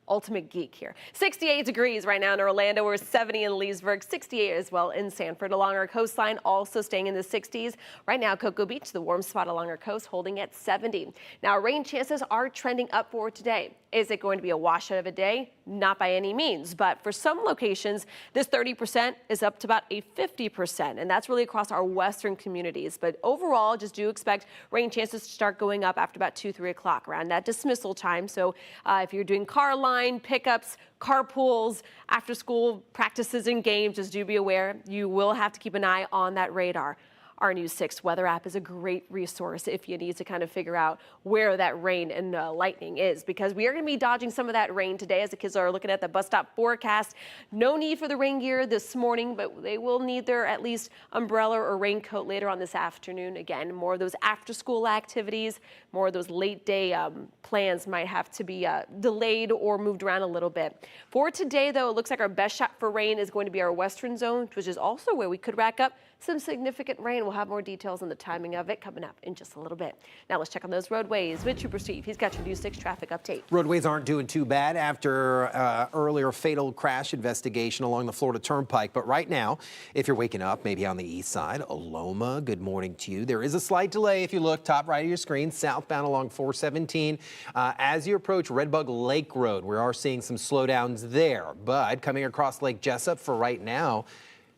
Ultimate geek here. 68 degrees right now in Orlando. We're 70 in Leesburg, 68 as well in Sanford. Along our coastline, also staying in the 60s. Right now, Cocoa Beach, the warm spot along our coast, holding at 70. Now, rain chances are trending up for today. Is it going to be a washout of a day? Not by any means, but for some locations, this 30% is up to about a 50%, and that's really across our western communities. But overall, just do expect rain chances to start going up after about 2-3 o'clock, around that dismissal time. So if you're doing car line pickups, carpools, after school practices and games, just do be aware you will have to keep an eye on that radar. Our News 6 weather app is a great resource if you need to kind of figure out where that rain and lightning is, because we are going to be dodging some of that rain today as the kids are looking at the bus stop forecast. No need for the rain gear this morning, but they will need their at least umbrella or raincoat later on this afternoon. Again, more of those after school activities, more of those late day plans might have to be delayed or moved around a little bit. For today, though, it looks like our best shot for rain is going to be our western zone, which is also where we could rack up some significant rain. We'll have more details on the timing of it coming up in just a little bit. Now let's check on those roadways with Trooper Steve. He's got your News 6 traffic update. Roadways aren't doing too bad after earlier fatal crash investigation along the Florida Turnpike. But right now, if you're waking up, maybe on the east side, Aloma, good morning to you. There is a slight delay if you look top right of your screen, southbound along 417. As you approach Redbug Lake Road, we are seeing some slowdowns there. But coming across Lake Jessup for right now,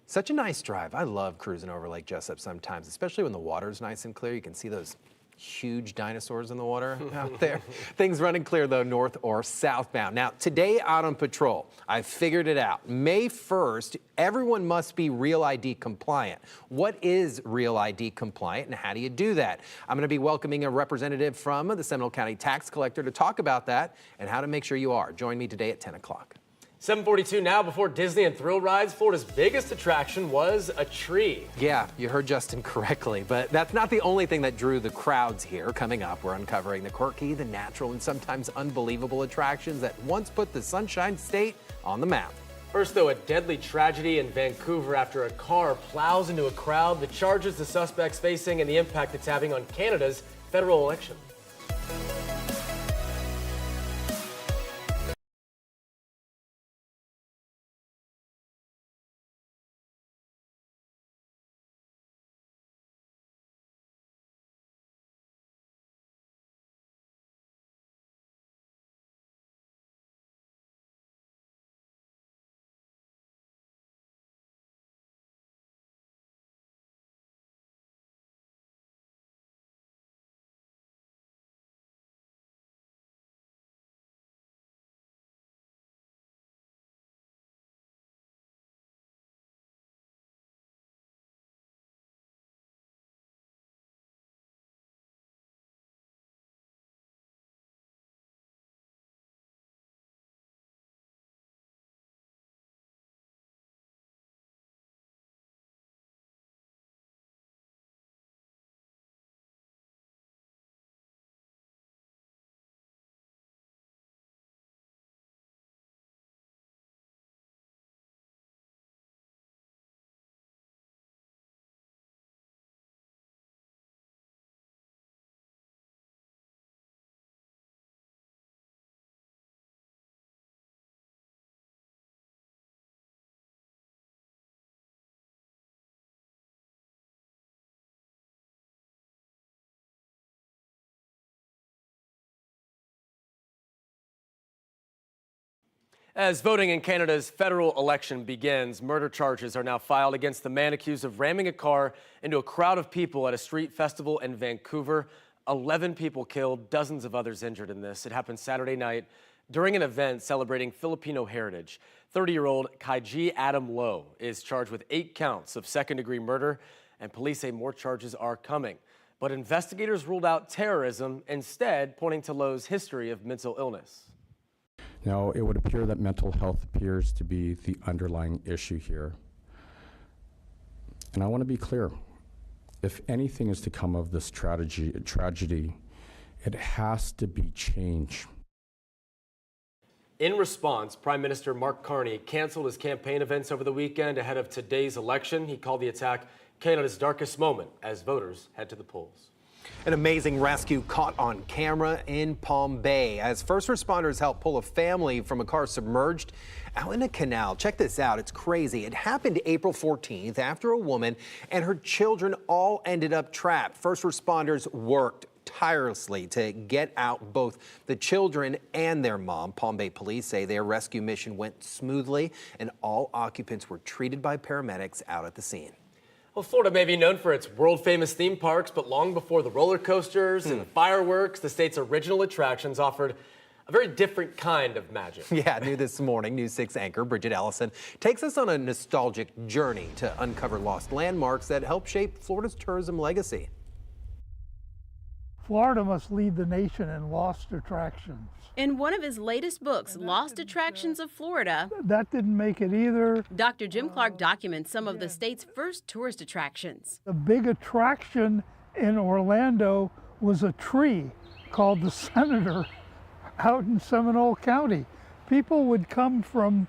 such a nice drive. I love cruising over Lake Jessup sometimes, especially when the water's nice and clear. You can see those huge dinosaurs in the water out there. Things running clear, though, north or southbound. Now, today out on patrol, I figured it out. May 1st, everyone must be Real ID compliant. What is Real ID compliant, and how do you do that? I'm going to be welcoming a representative from the Seminole County Tax Collector to talk about that and how to make sure you are. Join me today at 10 o'clock. 7:42 now. Before Disney and thrill rides, Florida's biggest attraction was a tree. Yeah, you heard Justin correctly, but that's not the only thing that drew the crowds here. Coming up, we're uncovering the quirky, the natural, and sometimes unbelievable attractions that once put the Sunshine State on the map. First, though, a deadly tragedy in Vancouver after a car plows into a crowd, the charges the suspect's facing, and the impact it's having on Canada's federal election. As voting in Canada's federal election begins, murder charges are now filed against the man accused of ramming a car into a crowd of people at a street festival in Vancouver. 11 people killed, dozens of others injured in this. It happened Saturday night during an event celebrating Filipino heritage. 30-year-old Kaiji Adam Lowe is charged with 8 counts of second-degree murder, and police say more charges are coming. But investigators ruled out terrorism, instead pointing to Lowe's history of mental illness. Now, it would appear that mental health appears to be the underlying issue here. And I want to be clear. If anything is to come of this tragedy, it has to be change. In response, Prime Minister Mark Carney canceled his campaign events over the weekend ahead of today's election. He called the attack Canada's darkest moment as voters head to the polls. An amazing rescue caught on camera in Palm Bay as first responders helped pull a family from a car submerged out in a canal. Check this out. It's crazy. It happened April 14th after a woman and her children all ended up trapped. First responders worked tirelessly to get out both the children and their mom. Palm Bay police say their rescue mission went smoothly and all occupants were treated by paramedics out at the scene. Well, Florida may be known for its world-famous theme parks, but long before the roller coasters and the fireworks, the state's original attractions offered a very different kind of magic. Yeah, new this morning, News 6 anchor Bridget Ellison takes us on a nostalgic journey to uncover lost landmarks that help shape Florida's tourism legacy. Florida must lead the nation in lost attractions. In one of his latest books, Lost Attractions of Florida, That didn't make it either. Dr. Jim Clark documents some of the state's first tourist attractions. The big attraction in Orlando was a tree called the Senator out in Seminole County. People would come from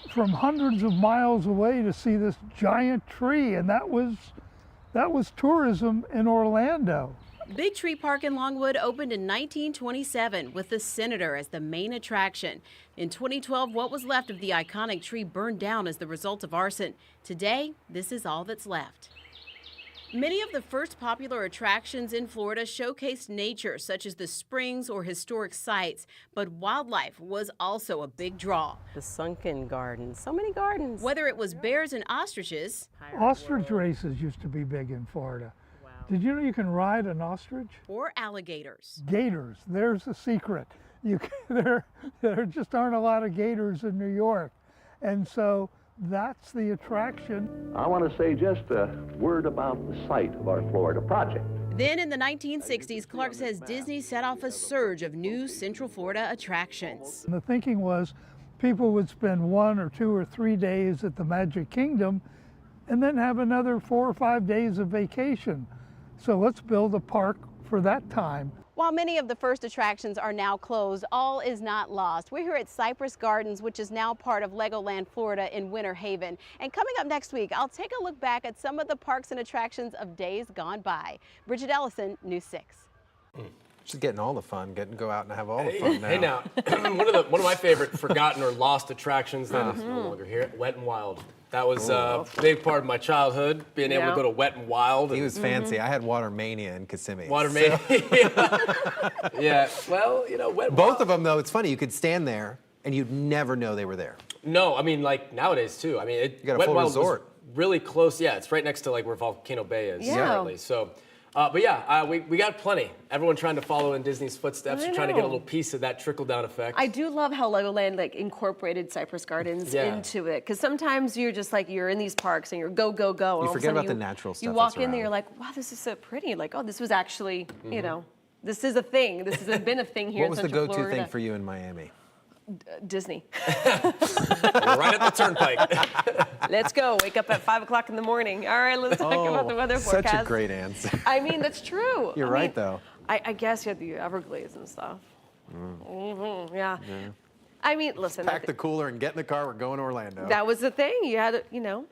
hundreds of miles away to see this giant tree, and that was tourism in Orlando. Big Tree Park in Longwood opened in 1927 with the Senator as the main attraction. In 2012, what was left of the iconic tree burned down as the result of arson. Today, this is all that's left. Many of the first popular attractions in Florida showcased nature, such as the springs or historic sites, but wildlife was also a big draw. The sunken gardens, so many gardens. Whether it was bears and ostriches. Ostrich races used to be big in Florida. Did you know you can ride an ostrich? Or alligators. Gators, there's the secret. There just aren't a lot of gators in New York. And so that's the attraction. I want to say just a word about the site of our Florida project. Then in the 1960s, Clark says Disney set off a surge of new Central Florida attractions. And the thinking was people would spend 1 or 2 or 3 days at the Magic Kingdom and then have another 4 or 5 days of vacation. So let's build a park for that time. While many of the first attractions are now closed, all is not lost. We're here at Cypress Gardens, which is now part of Legoland Florida in Winter Haven. And coming up next week, I'll take a look back at some of the parks and attractions of days gone by. Bridget Ellison, News 6. She's getting all the fun, getting to go out and have all the fun now. Hey now, one of my favorite forgotten or lost attractions that is no longer here, Wet and Wild. That was a big part of my childhood, being able to go to Wet and Wild. He was fancy. I had Water Mania in Kissimmee. Water Mania. Yeah, well, you know, Wet and Both Wild. of them, though, it's funny. You could stand there and you'd never know they were there. No, I mean, like nowadays too. I mean, You got a Wet full and Wild resort. was really close. Yeah, it's right next to like where Volcano Bay is currently. So. But yeah, we got plenty. Everyone trying to follow in Disney's footsteps, trying to get a little piece of that trickle-down effect. I do love how Legoland incorporated Cypress Gardens into it, because sometimes you're just like you're in these parks and you're go go go. And You forget about the natural stuff. You walk that's in there, around. you're like, wow, this is so pretty. Like, oh, this was actually, you know, this is a thing. This has been a thing here. What was in the Central go-to Florida. thing for you in Miami? Disney. We're right at the Turnpike. Let's go. Wake up at 5 o'clock in the morning. All right, let's talk about the weather forecast. Such a great answer. I mean, that's true. You're right, though. I guess you had the Everglades and stuff. Yeah. I mean, listen. Pack the cooler and get in the car. We're going to Orlando. That was the thing. You had, you know,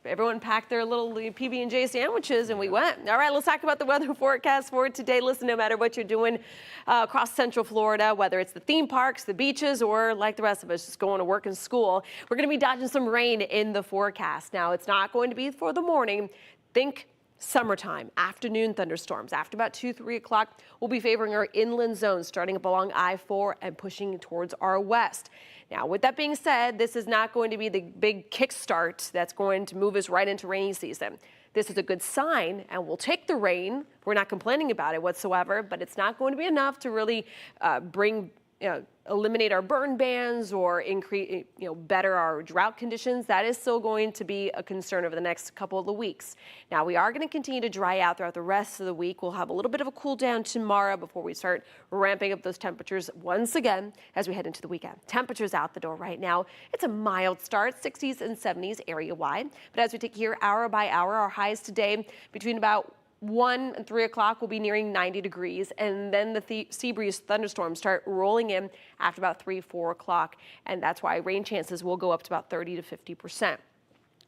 everyone packed their little PB&J sandwiches and we went. All right, let's talk about the weather forecast for today. Listen, no matter what you're doing across Central Florida, whether it's the theme parks, the beaches, or like the rest of us, just going to work and school, we're going to be dodging some rain in the forecast. Now, it's not going to be for the morning. Think Summertime, afternoon thunderstorms. After about 2, 3 o'clock, we'll be favoring our inland zones, starting up along I-4 and pushing towards our west. Now, with that being said, this is not going to be the big kickstart that's going to move us right into rainy season. This is a good sign, and we'll take the rain. We're not complaining about it whatsoever, but it's not going to be enough to really eliminate our burn bans or increase, better our drought conditions. That is still going to be a concern over the next couple of the weeks. Now, we are going to continue to dry out throughout the rest of the week. We'll have a little bit of a cool down tomorrow before we start ramping up those temperatures once again as we head into the weekend. Temperatures out the door right now. It's a mild start, 60s and 70s area-wide. But as we take here hour by hour, our highs today between about 1 and 3 o'clock will be nearing 90 degrees, and then the sea breeze thunderstorms start rolling in after about 3, 4 o'clock, and that's why rain chances will go up to about 30 to 50%.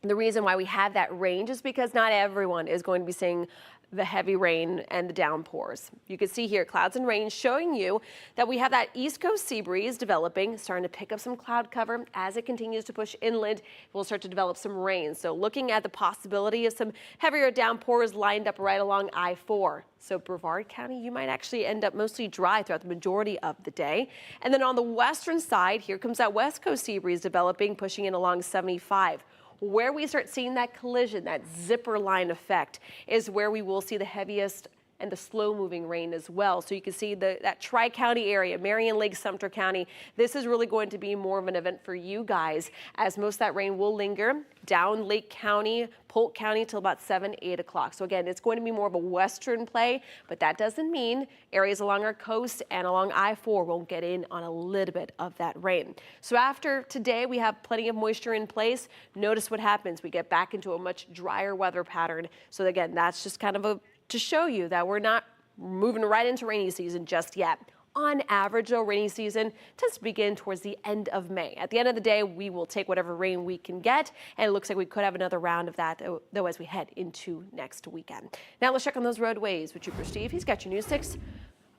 The reason why we have that range is because not everyone is going to be seeing the heavy rain and the downpours. You can see here clouds and rain showing you that we have that east coast sea breeze developing, starting to pick up some cloud cover. As it continues to push inland, we'll start to develop some rain. So looking at the possibility of some heavier downpours lined up right along I-4. So Brevard County, you might actually end up mostly dry throughout the majority of the day. And then on the western side, here comes that west coast sea breeze developing, pushing in along 75. Where we start seeing that collision, that zipper line effect, is where we will see the heaviest and the slow-moving rain as well. So you can see that Tri-County area, Marion Lake, Sumter County, this is really going to be more of an event for you guys, as most of that rain will linger down Lake County, Polk County till about 7, 8 o'clock. So again, it's going to be more of a western play, but that doesn't mean areas along our coast and along I-4 won't get in on a little bit of that rain. So after today, we have plenty of moisture in place. Notice what happens. We get back into a much drier weather pattern. So again, that's just kind of to show you that we're not moving right into rainy season just yet. On average, though, rainy season tends to begin towards the end of May. At the end of the day, we will take whatever rain we can get, and it looks like we could have another round of that, though, as we head into next weekend. Now let's check on those roadways with Trooper Steve. He's got your News 6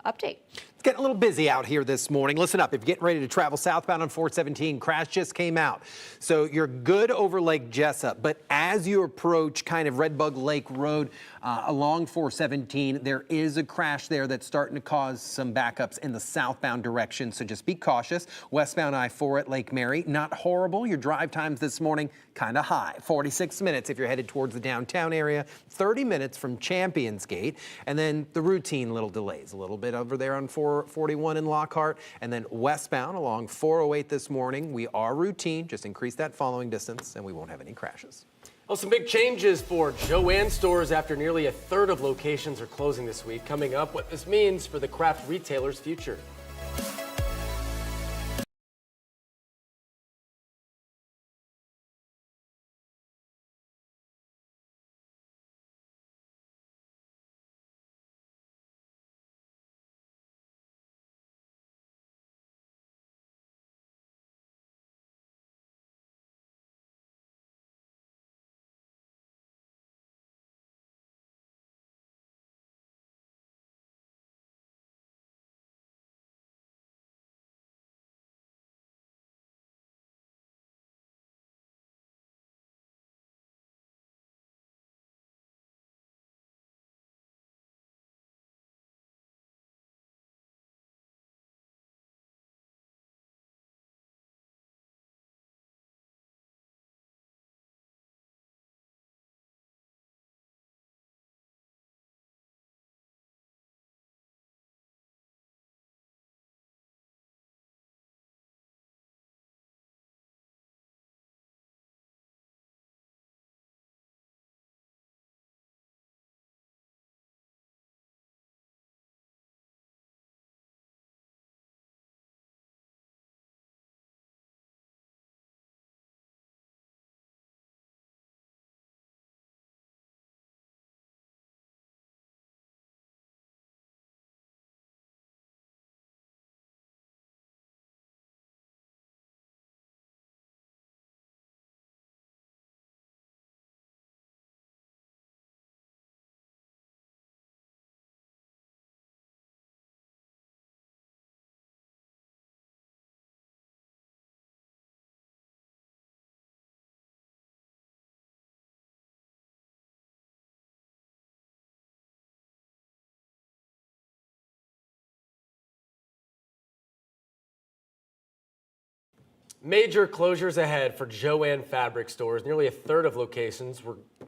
update. It's getting a little busy out here this morning. Listen up, if you're getting ready to travel southbound on 417, crash just came out. So you're good over Lake Jessup, but as you approach kind of Redbug Lake Road along 417, there is a crash there that's starting to cause some backups in the southbound direction. So just be cautious. Westbound I-4 at Lake Mary, not horrible. Your drive times this morning, kind of high. 46 minutes if you're headed towards the downtown area, 30 minutes from Champions Gate, and then the routine little delays, a little bit over there on 441 in Lockhart, and then westbound along 408 this morning. We are routine, just increase that following distance, and we won't have any crashes. Well, some big changes for Joann stores after nearly a third of locations are closing this week. Coming up, what this means for the craft retailer's future. Major closures ahead for Jo-Ann fabric stores. Nearly a third of locations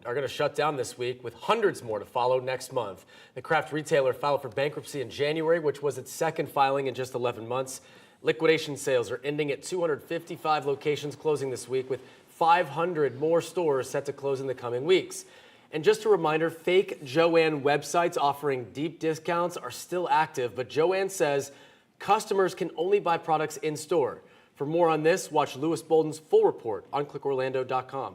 are going to shut down this week, with hundreds more to follow next month. The craft retailer filed for bankruptcy in January, which was its second filing in just 11 months. Liquidation sales are ending at 255 locations closing this week, with 500 more stores set to close in the coming weeks. And just a reminder, fake Jo-Ann websites offering deep discounts are still active, but Jo-Ann says customers can only buy products in store. For more on this, watch Lewis Bolden's full report on clickorlando.com.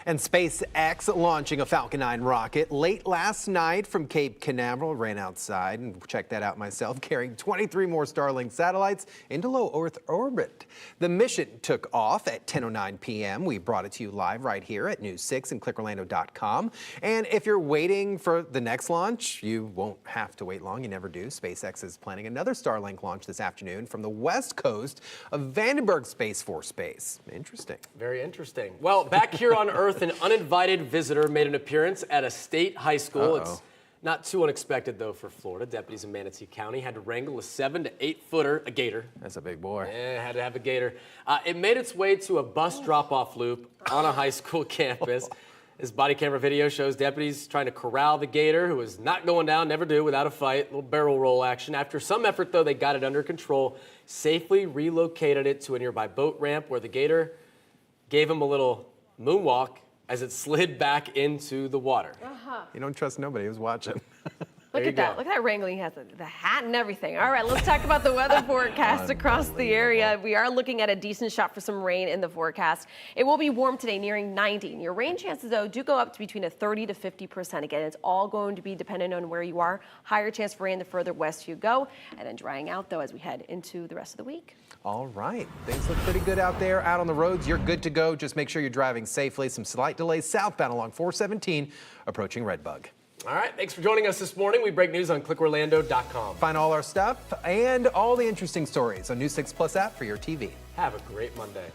And SpaceX launching a Falcon 9 rocket late last night from Cape Canaveral. Ran outside and checked that out myself, carrying 23 more Starlink satellites into low Earth orbit. The mission took off at 10:09 p.m. We brought it to you live right here at News 6 and clickorlando.com. And if you're waiting for the next launch, you won't have to wait long. You never do. SpaceX is planning another Starlink launch this afternoon from the west coast of Vandenberg Space Force Base. Interesting. Very interesting. Well, back here on Earth, an uninvited visitor made an appearance at a state high school. It's not too unexpected, though, for Florida. Deputies in Manatee County had to wrangle a 7 to 8 footer, a gator. That's a big boy. Yeah, had to have a gator. It made its way to a bus drop-off loop on a high school campus. This body camera video shows deputies trying to corral the gator, who was not going down, never do, without a fight. A little barrel roll action. After some effort, though, they got it under control, safely relocated it to a nearby boat ramp where the gator gave him a little moonwalk as it slid back into the water. You don't trust nobody who's watching. Look at that. Look at that wrangling. He has the hat and everything. All right, let's talk about the weather forecast across the area. We are looking at a decent shot for some rain in the forecast. It will be warm today, nearing 90. And your rain chances, though, do go up to between a 30 to 50%. Again, it's all going to be dependent on where you are. Higher chance for rain the further west you go. And then drying out, though, as we head into the rest of the week. All right. Things look pretty good out there. Out on the roads, you're good to go. Just make sure you're driving safely. Some slight delays southbound along 417, approaching Redbug. All right, thanks for joining us this morning. We break news on clickorlando.com. Find all our stuff and all the interesting stories on News 6 Plus app for your TV. Have a great Monday.